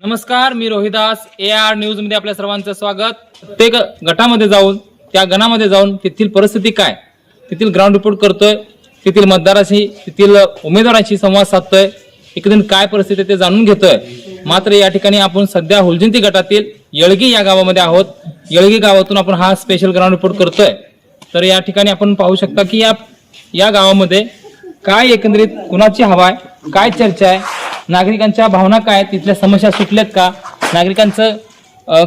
नमस्कार, मी Rohidas AR news मध्ये आपल्या सर्वांचं स्वागत. प्रत्येक गटामध्ये जाऊन त्या गणामध्ये जाऊन तेथील परिस्थिती काय, तेथील ग्राउंड रिपोर्ट करतोय, तेथील मतदाराशी तेथील उमेदवारांशी संवाद साधतोय, एकंदरीत काय परिस्थिती ते जाणून घेतोय. मात्र या ठिकाणी आपण सध्या हुलजंती गटातील येळगी या गावामध्ये आहोत. येळगी गावातून आपण हा स्पेशल ग्राउंड रिपोर्ट करतोय. तर या ठिकाणी आपण पाहू शकता की या गावामध्ये काय एकंदरीत कुणाची हवा आहे, काय चर्चा आहे, नागरिकांच्या भावना काय, तिथल्या समस्या सुटल्यात का, नागरिकांचं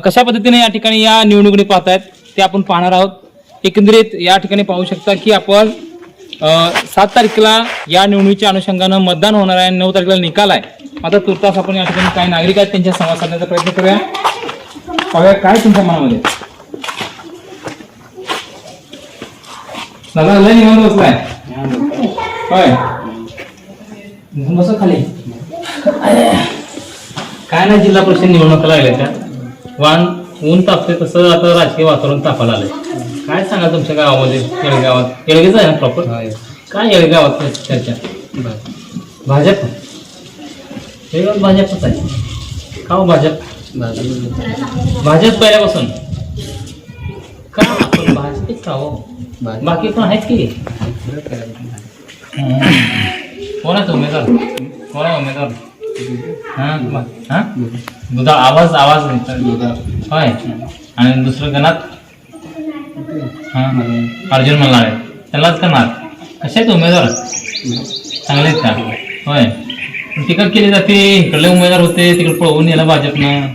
कशा पद्धतीने या ठिकाणी या निवडणुकीने पाहतायत ते आपण पाहणार आहोत. एकंदरीत या ठिकाणी पाहू शकता की आपण 7 तारखेला या निवडणुकीच्या अनुषंगानं मतदान होणार आहे. 9 तारखेला निकाल आहे. आता तुर्तास आपण या ठिकाणी काही नागरिक आहेत त्यांच्या संवाद साधण्याचा प्रयत्न करूया. पाहूया काय तुमच्या मनामध्ये. दादा लय निवांत बसलाय होय, बस खाली. काय नाही, जिल्हा परिषद निवडणुका लागल्या त्या ऊन तापते तसं आता राजकीय वातावरण तापायला आलंय. काय सांगा तुमच्या गावामध्ये, येळगावात, येळगीच आहे ना प्रॉपर, काय येळगावात चर्चा? भाजप, येळगावात भाजपच आहे का हो? भाजप पहिल्यापासून का आपण भाजपच का हो? बाकी पण आहेत की. कोणाचा उमेदवार, कोणा उमेदवार? दुधा आवाज होय. आणि दुसरं गणात अर्जुन मल्हार आहे, त्यालाच करणार. कशा आहेत उमेदवार? चांगले आहेत का? होय. तिकड केली जाते, इकडले उमेदवार होते तिकडे पळवून नेला भाजपनं,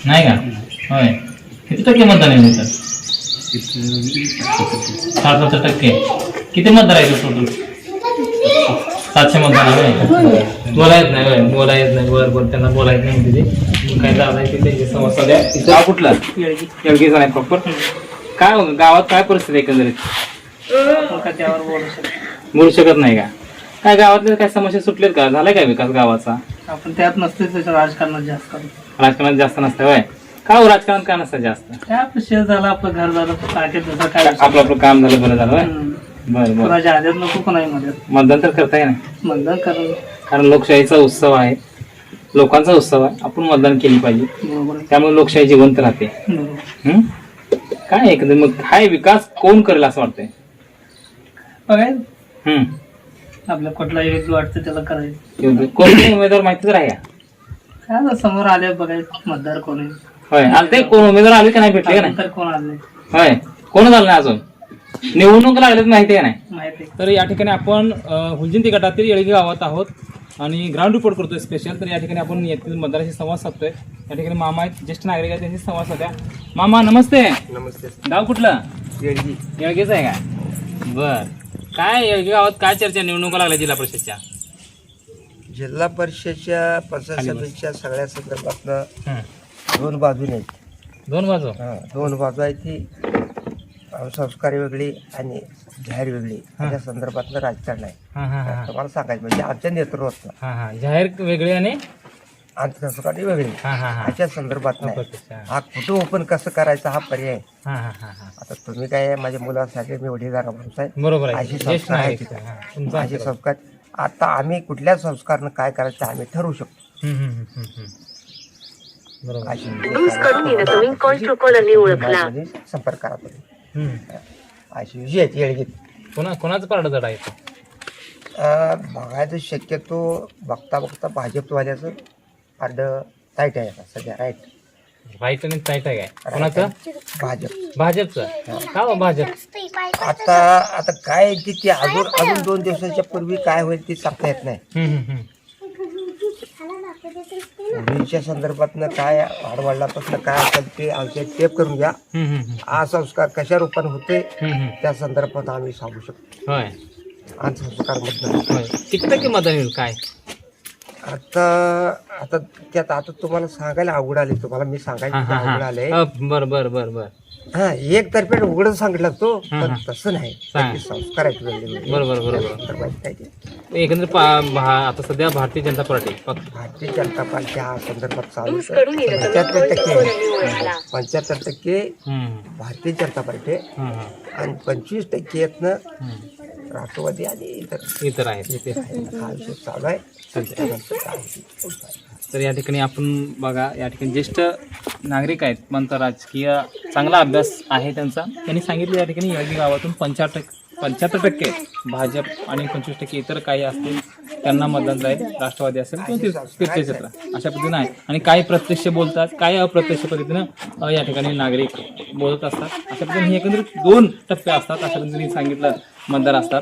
नाही का? होय. किती टक्के मतदान आहे सर? 67%. किती मतदार आहे टोटल? 700 मतदान आहे. बोला येत नाही, बोला येत नाही. बरोबर, त्यांना बोला येत नाही. तिथे काय झालं आहे तिथे समस्या द्या. गाव कुठला? येळगीचा आहे प्रॉपर. काय गावात काय परिस्थिती एकंदरीत बोलू शकत नाही का? काय गावातले काय समस्या सुटलेत का? झालाय काय विकास गावाचा? आपण त्यात नसते, राजकारणात जास्त राजकारणात जास्त नसतं होय. का हो राजकारण का नसतं जास्त? काय आपलं शेत झालं, आपलं घर झालं, काय आपलं आपलं काम झालं, बरं झालं होय. बरं बरं. कोणाच्या आद्यात नको, कोणाही मदत. मतदान तर करताय ना? मतदान करावं, कारण लोकशाहीचा उत्सव आहे, लोकांचा उत्सव आहे, आपण मतदान केली पाहिजे. बरोबर त्यामुळे लोकशाही जिवंत राहते. बरोबर. काय एकदा मग हाय विकास कोण करेल असं वाटतंय? बघाय आपल्या कुठलाही व्यक्ती वाटतं त्याला करायचं. कोणते उमेदवार माहितीच राहा काय आता समोर आले बघाय मतदार कोण आहे. होय. आलते कोण उमेदवार आले का नाही, भेटले का नाही? तर कोण आले होय. कोण झालं नाही अजून? निवडणूक लागलेत माहिती आहे का नाही? माहिती. तर या ठिकाणी आपण हुलजंती गटातील येळगी गावात आहोत आणि ग्राउंड रिपोर्ट करतोय स्पेशल. तर या ठिकाणी आपण येथील मतदाराशी संवाद साधतोय. या ठिकाणी मामा आहेत, ज्येष्ठ नागरिक आहेत, त्यांची संवाद साध्या. मामा नमस्ते. नमस्ते. गाव कुठलं? येळगी. येळगीच आहे का? बर. काय येळगी गावात काय चर्चा निवडणुका लागल्या जिल्हा परिषदच्या? जिल्हा परिषदच्या पंचायत समितीच्या सगळ्या संदर्भातनं दोन बाजूने आहेत. दोन बाजू? दोन बाजू आहेत. ती संस्कारी वेगळी आणि जाहीर वेगळी, त्याच्या संदर्भातलं राजकारण आहे. तुम्हाला सांगायचं म्हणजे आमच्या नेतृत्वात जाहीर वेगळे आणि संस्कारी वेगळी याच्या संदर्भात नाही. हा कुठं ओपन कसं करायचं हा पर्याय. आता तुम्ही काय माझ्या मुलासाठी मी वडीलधारा माणूस आहे, बरोबर आहे. अशी संस्कार आहेत, अशी संस्कार. आता आम्ही कुठल्या संस्कारनं काय करायचं आम्ही ठरवू शकतो. संपर्क करा तुम्ही. अशी विषय आहेत येळगीत. कोणाचं पारडं जड आहे? बघायचं शक्यतो बघता बघता भाजपवाल्याचं पारडं टाईट आहे आता सध्या. राईट आणि टाईट आहे काय? कोणाचं? भाजपचं. का हो भाजप? आता काय ते अजून 2 दिवसाच्या पूर्वी काय होईल ते सांगता येत नाही. मुलींच्या संदर्भातनं काय वाढवाडलापासून काय असेल ते आमचे टेप करून घ्या. हा संस्कार कशा रूपाने होते त्या संदर्भात आम्ही सांगू शकतो. होय. हा संस्कार मधनं किती टक्के मतदान येईल काय? आता त्यात आता तुम्हाला सांगायला अवघड आले, तुम्हाला मी सांगायचं अवघड आलंय. बर. हा एक तर्फे उघड सांगितलं तो, पण तसं नाही. संस्कार आहेत बरोबर. एकंदर आता सध्या भारतीय जनता पार्टी हा संदर्भात चालू 75% भारतीय जनता पार्टी आणि 25% यातनं राष्ट्रवादी आणि इतर इतर आहेत. हा विषय चालू आहे. तर या ठिकाणी आपण बघा, या ठिकाणी ज्येष्ठ नागरिक आहेत, म्हणतात राजकीय चांगला अभ्यास आहे त्यांचा. त्यांनी सांगितलं या ठिकाणी येळगी गावातून 75% भाजप आणि 25% इतर काही असतील त्यांना मतदान जाईल, राष्ट्रवादी असेल किंवा तीर्थक्षेत्र अशा पद्धतीनं आहे. आणि काही प्रत्यक्ष बोलतात, काही अप्रत्यक्ष पद्धतीनं या ठिकाणी नागरिक बोलत असतात. अशा पद्धतीने हे एकंदरीत 2 टप्पे असतात, अशा पद्धतीने सांगितलं मतदार असतात.